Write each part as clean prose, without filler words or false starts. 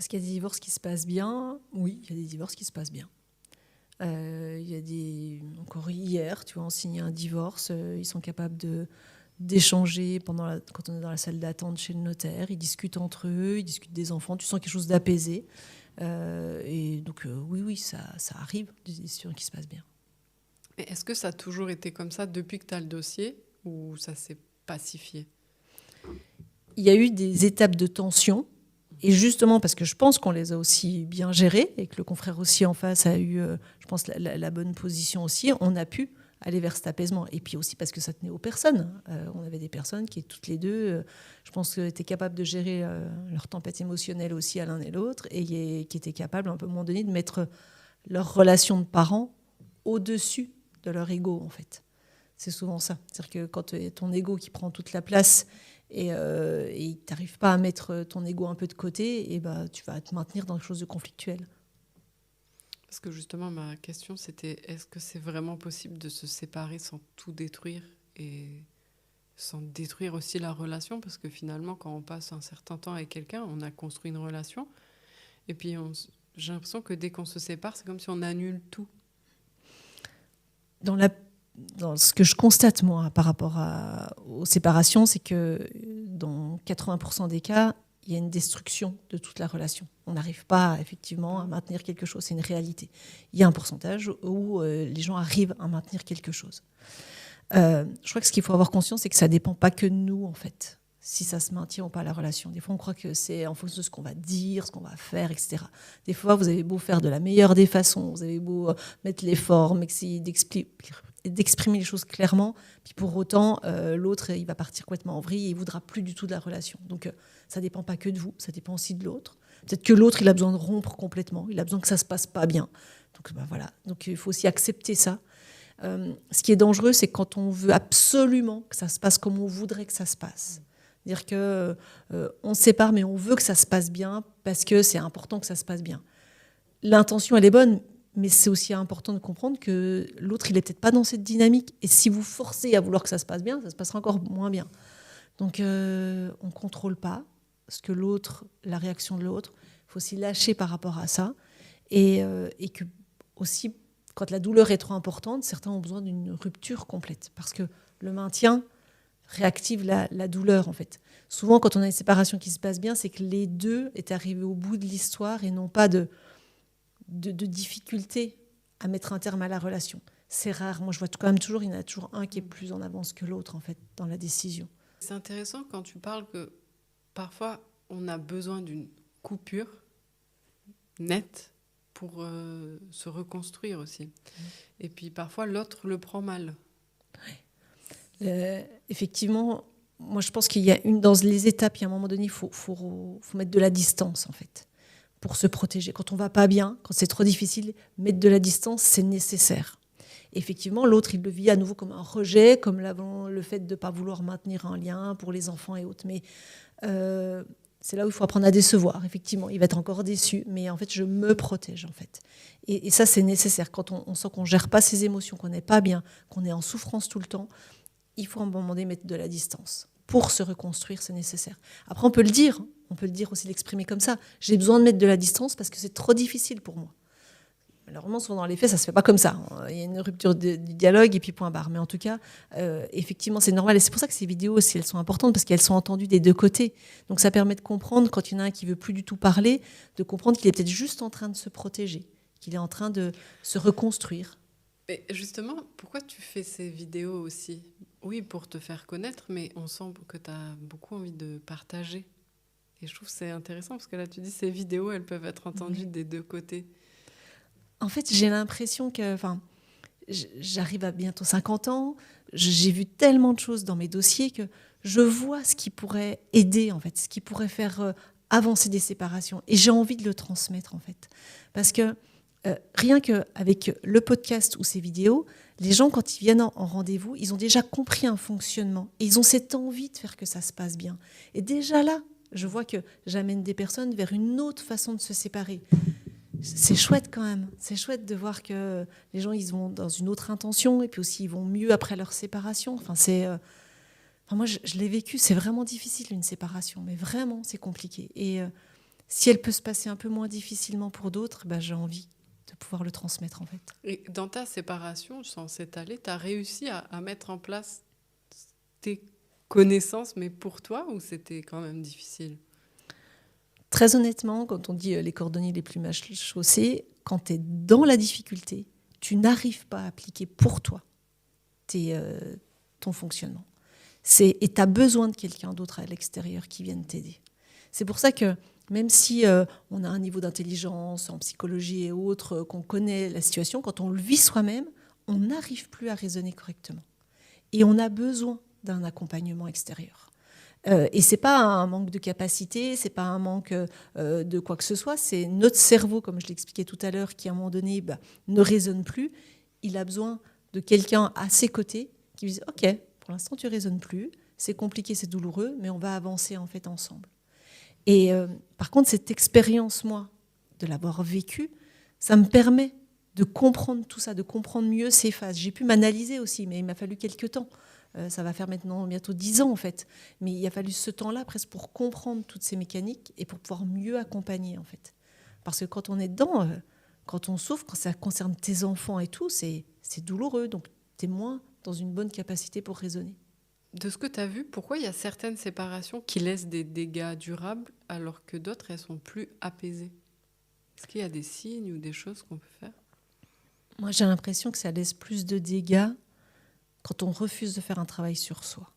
Est-ce qu'il y a des divorces qui se passent bien ? Oui, il y a des divorces qui se passent bien. Il y a encore hier, tu vois, on signe un divorce, ils sont capables d'échanger quand on est dans la salle d'attente chez le notaire, ils discutent entre eux, ils discutent des enfants, tu sens quelque chose d'apaisé. Et donc oui, ça arrive, des histoires qui se passent bien. Et est-ce que ça a toujours été comme ça depuis que tu as le dossier ou ça s'est pacifié ? Il y a eu des étapes de tension. Et justement, parce que je pense qu'on les a aussi bien gérées et que le confrère aussi en face a eu, je pense, la bonne position aussi, on a pu aller vers cet apaisement. Et puis aussi parce que ça tenait aux personnes. On avait des personnes qui, toutes les deux, je pense, étaient capables de gérer leur tempête émotionnelle aussi à l'un et l'autre et qui étaient capables, à un moment donné, de mettre leur relation de parents au-dessus de leur ego, en fait. C'est souvent ça. C'est-à-dire que quand ton ego qui prend toute la place et tu n'arrives pas à mettre ton ego un peu de côté, et tu vas te maintenir dans quelque chose de conflictuel. Parce que justement, ma question, c'était est-ce que c'est vraiment possible de se séparer sans tout détruire et sans détruire aussi la relation ? Parce que finalement, quand on passe un certain temps avec quelqu'un, on a construit une relation. Et puis, j'ai l'impression que dès qu'on se sépare, c'est comme si on annule tout. Dans ce que je constate, moi, par rapport aux séparations, c'est que dans 80% des cas, il y a une destruction de toute la relation. On n'arrive pas, effectivement, à maintenir quelque chose. C'est une réalité. Il y a un pourcentage où les gens arrivent à maintenir quelque chose. Je crois que ce qu'il faut avoir conscience, c'est que ça ne dépend pas que de nous, en fait, si ça se maintient ou pas la relation. Des fois, on croit que c'est en fonction de ce qu'on va dire, ce qu'on va faire, etc. Des fois, vous avez beau faire de la meilleure des façons, vous avez beau mettre les formes, essayer d'exprimer les choses clairement, puis pour autant, l'autre, il va partir complètement en vrille et il ne voudra plus du tout de la relation. Donc, ça ne dépend pas que de vous, ça dépend aussi de l'autre. Peut-être que l'autre, il a besoin de rompre complètement, il a besoin que ça ne se passe pas bien. Donc, voilà. Donc, il faut aussi accepter ça. Ce qui est dangereux, c'est quand on veut absolument que ça se passe comme on voudrait que ça se passe. C'est-à-dire qu'on se sépare, mais on veut que ça se passe bien parce que c'est important que ça se passe bien. L'intention, elle est bonne, mais c'est aussi important de comprendre que l'autre, il n'est peut-être pas dans cette dynamique. Et si vous forcez à vouloir que ça se passe bien, ça se passera encore moins bien. Donc, on ne contrôle pas ce que l'autre, la réaction de l'autre. Il faut aussi lâcher par rapport à ça. Et que aussi, quand la douleur est trop importante, certains ont besoin d'une rupture complète. Parce que le maintien réactive la douleur, en fait. Souvent, quand on a une séparation qui se passe bien, c'est que les deux étaient arrivés au bout de l'histoire et non pas de difficulté à mettre un terme à la relation. C'est rare. Moi, je vois quand même toujours, il y en a toujours un qui est plus en avance que l'autre, en fait, dans la décision. C'est intéressant quand tu parles que parfois, on a besoin d'une coupure nette pour se reconstruire aussi. Et puis, parfois, l'autre le prend mal. Effectivement, moi, je pense qu'il y a dans les étapes, il y a un moment donné, il faut mettre de la distance, en fait, pour se protéger. Quand on ne va pas bien, quand c'est trop difficile, mettre de la distance, c'est nécessaire. Effectivement, l'autre, il le vit à nouveau comme un rejet, comme le fait de ne pas vouloir maintenir un lien pour les enfants et autres. Mais c'est là où il faut apprendre à décevoir. Effectivement, il va être encore déçu, mais en fait, je me protège, en fait. Et ça, c'est nécessaire. Quand on sent qu'on ne gère pas ses émotions, qu'on n'est pas bien, qu'on est en souffrance tout le temps, il faut à un moment donné mettre de la distance. Pour se reconstruire, c'est nécessaire. Après, on peut le dire aussi, l'exprimer comme ça. J'ai besoin de mettre de la distance parce que c'est trop difficile pour moi. Malheureusement, souvent dans les faits, ça ne se fait pas comme ça. Il y a une rupture du dialogue et puis point barre. Mais en tout cas, effectivement, c'est normal. Et c'est pour ça que ces vidéos aussi, elles sont importantes parce qu'elles sont entendues des deux côtés. Donc ça permet de comprendre, quand il y en a un qui ne veut plus du tout parler, de comprendre qu'il est peut-être juste en train de se protéger, qu'il est en train de se reconstruire. Et justement, pourquoi tu fais ces vidéos aussi ? Oui, pour te faire connaître, mais on sent que tu as beaucoup envie de partager. Et je trouve que c'est intéressant parce que là, tu dis ces vidéos, elles peuvent être entendues des deux côtés. En fait, j'ai l'impression que... j'arrive à bientôt 50 ans, j'ai vu tellement de choses dans mes dossiers que je vois ce qui pourrait aider, en fait, ce qui pourrait faire avancer des séparations. Et j'ai envie de le transmettre, en fait. Parce que rien qu'avec le podcast ou ces vidéos, les gens, quand ils viennent en rendez-vous, ils ont déjà compris un fonctionnement. Et ils ont cette envie de faire que ça se passe bien. Et déjà là, je vois que j'amène des personnes vers une autre façon de se séparer. C'est chouette quand même. C'est chouette de voir que les gens, ils vont dans une autre intention et puis aussi, ils vont mieux après leur séparation. Moi, je l'ai vécu. C'est vraiment difficile, une séparation. Mais vraiment, c'est compliqué. Et Si elle peut se passer un peu moins difficilement pour d'autres, j'ai envie de pouvoir le transmettre en fait. Et dans ta séparation, sans s'étaler, tu as réussi à mettre en place tes connaissances, mais pour toi, ou c'était quand même difficile? Très honnêtement, quand on dit les cordonniers les plus mal chaussés, quand tu es dans la difficulté, tu n'arrives pas à appliquer pour toi ton fonctionnement. Et tu as besoin de quelqu'un d'autre à l'extérieur qui vienne t'aider. C'est pour ça que même si on a un niveau d'intelligence en psychologie et autres, qu'on connaît la situation, quand on le vit soi-même, on n'arrive plus à raisonner correctement. Et on a besoin d'un accompagnement extérieur. Et c'est pas un manque de capacité, c'est pas un manque de quoi que ce soit, c'est notre cerveau, comme je l'expliquais tout à l'heure, qui à un moment donné ne raisonne plus. Il a besoin de quelqu'un à ses côtés qui lui dise « Ok, pour l'instant tu raisonnes plus, c'est compliqué, c'est douloureux, mais on va avancer en fait ensemble. » Et par contre, cette expérience, moi, de l'avoir vécue, ça me permet de comprendre tout ça, de comprendre mieux ces phases. J'ai pu m'analyser aussi, mais il m'a fallu quelques temps. Ça va faire maintenant bientôt 10 ans, en fait. Mais il a fallu ce temps-là, presque, pour comprendre toutes ces mécaniques et pour pouvoir mieux accompagner, en fait. Parce que quand on est dedans, quand on souffre, quand ça concerne tes enfants et tout, c'est douloureux. Donc, tu es moins dans une bonne capacité pour raisonner. De ce que tu as vu, pourquoi il y a certaines séparations qui laissent des dégâts durables alors que d'autres, elles sont plus apaisées? Est-ce qu'il y a des signes ou des choses qu'on peut faire? Moi, j'ai l'impression que ça laisse plus de dégâts quand on refuse de faire un travail sur soi.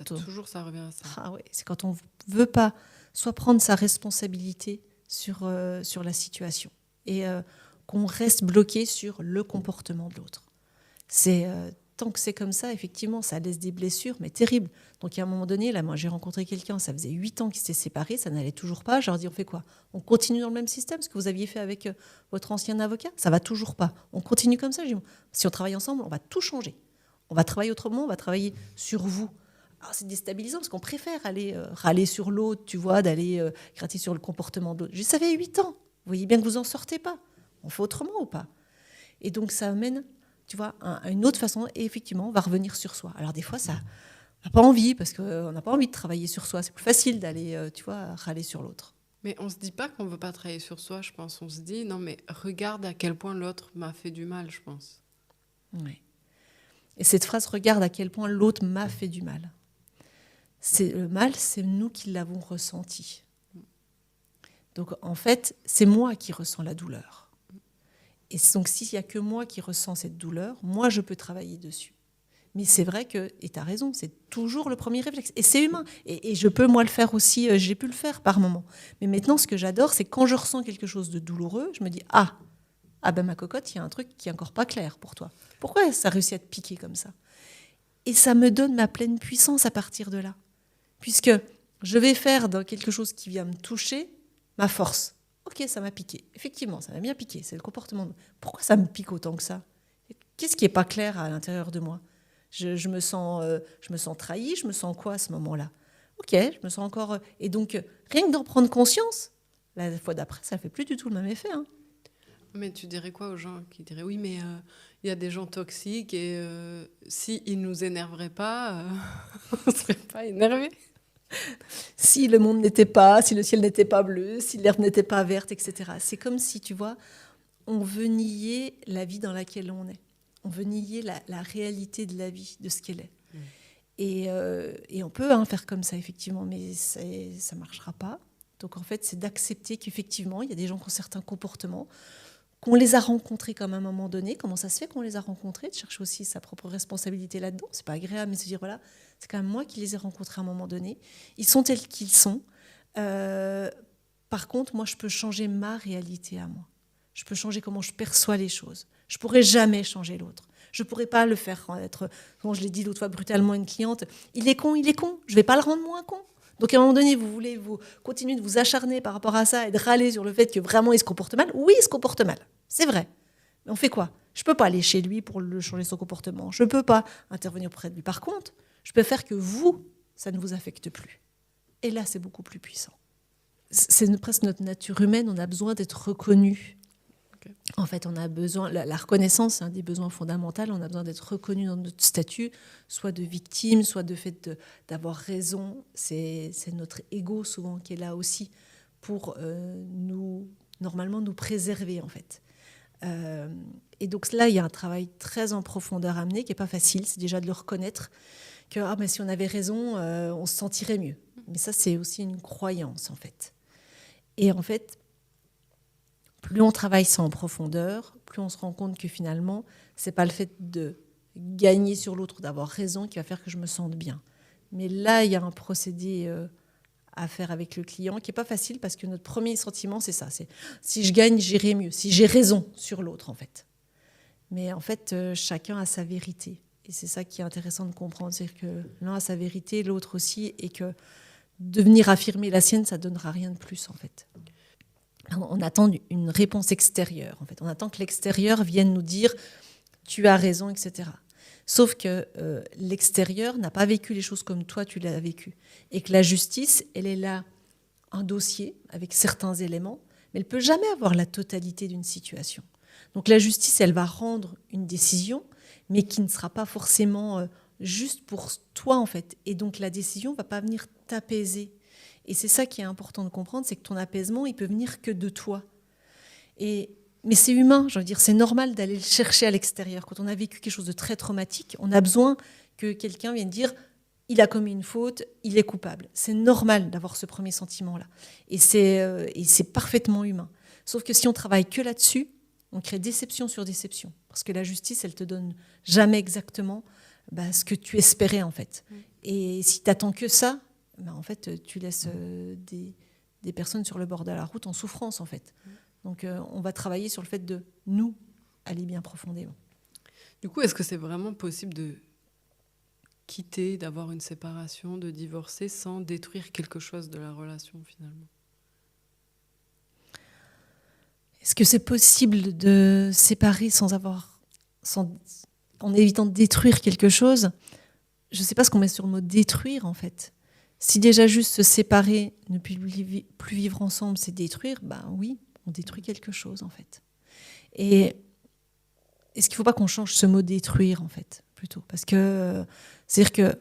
Toujours, ça revient à ça. Ah ouais, c'est quand on ne veut pas soit prendre sa responsabilité sur la situation et qu'on reste bloqué sur le comportement de l'autre. Tant que c'est comme ça, effectivement, ça laisse des blessures, mais terribles. Donc, à un moment donné, là, moi, j'ai rencontré quelqu'un, ça faisait 8 ans qu'ils s'étaient séparés, ça n'allait toujours pas. Je leur dis, on fait quoi? On continue dans le même système, ce que vous aviez fait avec votre ancien avocat? Ça va toujours pas. On continue comme ça. Je dis, si on travaille ensemble, on va tout changer. On va travailler autrement, on va travailler sur vous. Alors, c'est déstabilisant parce qu'on préfère aller râler sur l'autre, tu vois, d'aller gratter sur le comportement de l'autre. Je savais 8 ans. Vous voyez bien que vous en sortez pas. On fait autrement ou pas? Et donc, ça amène, tu vois, à une autre façon. Et effectivement, on va revenir sur soi. Alors, des fois, ça n'a pas envie parce qu'on n'a pas envie de travailler sur soi. C'est plus facile d'aller, tu vois, râler sur l'autre. Mais on ne se dit pas qu'on ne veut pas travailler sur soi, je pense. On se dit, non, mais regarde à quel point l'autre m'a fait du mal, je pense. Oui. Et cette phrase, regarde à quel point l'autre m'a fait du mal. Le mal, c'est nous qui l'avons ressenti. Donc, en fait, c'est moi qui ressens la douleur. Et donc, s'il n'y a que moi qui ressens cette douleur, moi, je peux travailler dessus. Mais c'est vrai que, et tu as raison, c'est toujours le premier réflexe. Et c'est humain. Et je peux, moi, le faire aussi. J'ai pu le faire par moments. Mais maintenant, ce que j'adore, c'est quand je ressens quelque chose de douloureux, je me dis, ah ben ma cocotte, il y a un truc qui n'est encore pas clair pour toi. Pourquoi ça réussit à te piquer comme ça? Et ça me donne ma pleine puissance à partir de là. Puisque je vais faire dans quelque chose qui vient me toucher ma force. Ok, ça m'a piqué. Effectivement, ça m'a bien piqué. C'est le comportement. Pourquoi ça me pique autant que ça? Qu'est-ce qui n'est pas clair à l'intérieur de moi? Je me sens trahie. Je me sens quoi à ce moment-là? Ok, je me sens encore... Et donc, rien que d'en prendre conscience, la fois d'après, ça ne fait plus du tout le même effet. Hein. Mais tu dirais quoi aux gens qui diraient oui, mais il y a des gens toxiques et s'ils ne nous énerveraient pas, on ne serait pas énervés? Si le monde n'était pas, si le ciel n'était pas bleu, si l'herbe n'était pas verte, etc. C'est comme si, tu vois, on veut nier la vie dans laquelle on est. On veut nier la réalité de la vie, de ce qu'elle est. Et on peut faire comme ça, effectivement, mais ça ne marchera pas. Donc, en fait, c'est d'accepter qu'effectivement, il y a des gens qui ont certains comportements, qu'on les a rencontrés comme à un moment donné. Comment ça se fait qu'on les a rencontrés? De chercher aussi sa propre responsabilité là-dedans. C'est pas agréable, mais se dire, voilà, c'est quand même moi qui les ai rencontrés à un moment donné. Ils sont tels qu'ils sont. Par contre, moi, je peux changer ma réalité à moi. Je peux changer comment je perçois les choses. Je pourrais jamais changer l'autre. Je pourrais pas le faire être, comme je l'ai dit l'autre fois brutalement à une cliente, il est con, je vais pas le rendre moins con. Donc à un moment donné, vous voulez continuer de vous acharner par rapport à ça et de râler sur le fait que vraiment il se comporte mal. Oui, il se comporte mal, c'est vrai. Mais on fait quoi? Je peux pas aller chez lui pour le changer son comportement. Je peux pas intervenir auprès de lui. Par contre, je peux faire que vous, ça ne vous affecte plus. Et là, c'est beaucoup plus puissant. C'est presque notre nature humaine, on a besoin d'être reconnu. Okay. En fait, on a besoin, la reconnaissance, c'est un des besoins fondamentaux, on a besoin d'être reconnu dans notre statut, soit de victime, soit de fait d'avoir raison. C'est notre ego souvent qui est là aussi pour normalement nous préserver en fait. Et donc là, il y a un travail très en profondeur à mener qui n'est pas facile. C'est déjà de le reconnaître que mais si on avait raison, on se sentirait mieux. Mais ça, c'est aussi une croyance en fait. Et en fait, plus on travaille ça en profondeur, plus on se rend compte que finalement, c'est pas le fait de gagner sur l'autre, d'avoir raison qui va faire que je me sente bien. Mais là, il y a un procédé à faire avec le client qui n'est pas facile parce que notre premier sentiment, c'est ça. C'est si je gagne, j'irai mieux. Si j'ai raison sur l'autre, en fait. Mais en fait, chacun a sa vérité. Et c'est ça qui est intéressant de comprendre. C'est que l'un a sa vérité, l'autre aussi. Et que de venir affirmer la sienne, ça ne donnera rien de plus, en fait. On attend une réponse extérieure, en fait. On attend que l'extérieur vienne nous dire « tu as raison », etc. Sauf que l'extérieur n'a pas vécu les choses comme toi, tu l'as vécu. Et que la justice, elle est là, un dossier avec certains éléments, mais elle ne peut jamais avoir la totalité d'une situation. Donc la justice, elle va rendre une décision, mais qui ne sera pas forcément juste pour toi, en fait. Et donc la décision ne va pas venir t'apaiser. Et c'est ça qui est important de comprendre, c'est que ton apaisement, il peut venir que de toi. Mais c'est humain, je veux dire, c'est normal d'aller le chercher à l'extérieur. Quand on a vécu quelque chose de très traumatique, on a besoin que quelqu'un vienne dire « il a commis une faute, il est coupable ». C'est normal d'avoir ce premier sentiment-là. Et c'est parfaitement humain. Sauf que si on travaille que là-dessus, on crée déception sur déception. Parce que la justice, elle ne te donne jamais exactement ce que tu espérais, en fait. Et si tu n'attends que ça, en fait, tu laisses des personnes sur le bord de la route en souffrance, en fait. Donc, on va travailler sur le fait de nous aller bien profondément. Du coup, est-ce que c'est vraiment possible de quitter, d'avoir une séparation, de divorcer sans détruire quelque chose de la relation, finalement ? Est-ce que c'est possible de séparer en évitant de détruire quelque chose ? Je ne sais pas ce qu'on met sur le mot « détruire », en fait. Si déjà juste se séparer, ne plus vivre ensemble, c'est détruire, oui, on détruit quelque chose, en fait. Et est-ce qu'il ne faut pas qu'on change ce mot « détruire », en fait, plutôt ? Parce que c'est-à-dire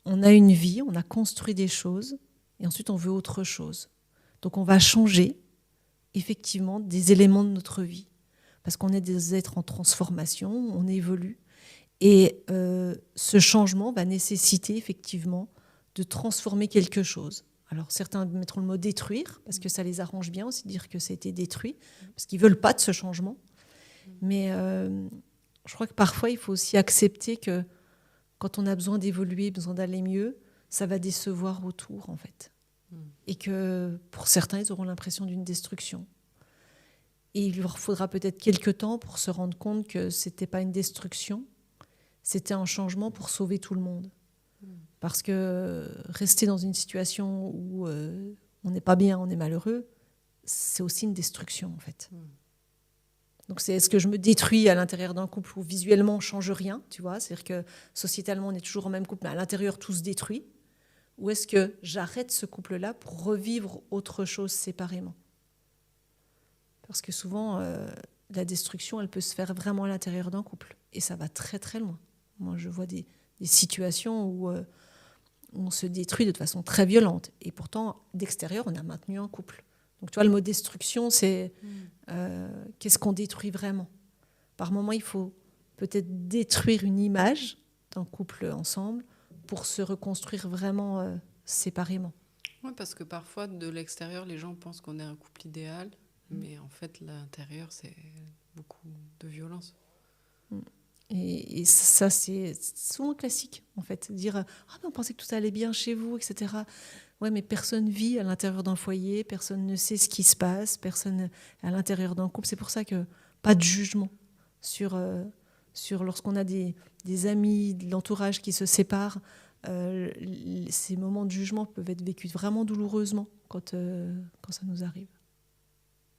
qu'on a une vie, on a construit des choses, et ensuite on veut autre chose. Donc on va changer, effectivement, des éléments de notre vie. Parce qu'on est des êtres en transformation, on évolue. Et ce changement va nécessiter, effectivement, de transformer quelque chose. Alors certains mettront le mot « détruire » parce que ça les arrange bien aussi de dire que ça a été détruit, parce qu'ils ne veulent pas de ce changement. Mais je crois que parfois, il faut aussi accepter que quand on a besoin d'évoluer, besoin d'aller mieux, ça va décevoir autour, en fait. Et que pour certains, ils auront l'impression d'une destruction. Et il leur faudra peut-être quelques temps pour se rendre compte que ce n'était pas une destruction, c'était un changement pour sauver tout le monde. Parce que rester dans une situation où on n'est pas bien, on est malheureux, c'est aussi une destruction, en fait. Donc est-ce que je me détruis à l'intérieur d'un couple où visuellement on ne change rien, tu vois ? C'est-à-dire que sociétalement on est toujours en même couple, mais à l'intérieur tout se détruit. Ou est-ce que j'arrête ce couple-là pour revivre autre chose séparément ? Parce que souvent, la destruction, elle peut se faire vraiment à l'intérieur d'un couple. Et ça va très très loin. Moi, je vois des situations où on se détruit de façon très violente. Et pourtant, d'extérieur, on a maintenu un couple. Donc, tu vois, le mot destruction, c'est qu'est-ce qu'on détruit vraiment ? Par moment, il faut peut-être détruire une image d'un couple ensemble pour se reconstruire vraiment séparément. Oui, parce que parfois, de l'extérieur, les gens pensent qu'on est un couple idéal, mais en fait, l'intérieur, c'est beaucoup de violence. Et ça, c'est souvent classique, en fait. Dire « Ah, mais on pensait que tout allait bien chez vous, etc. » Ouais, mais personne vit à l'intérieur d'un foyer, personne ne sait ce qui se passe, personne à l'intérieur d'un couple. C'est pour ça que pas de jugement sur lorsqu'on a des amis, de l'entourage qui se séparent. Ces moments de jugement peuvent être vécus vraiment douloureusement quand ça nous arrive.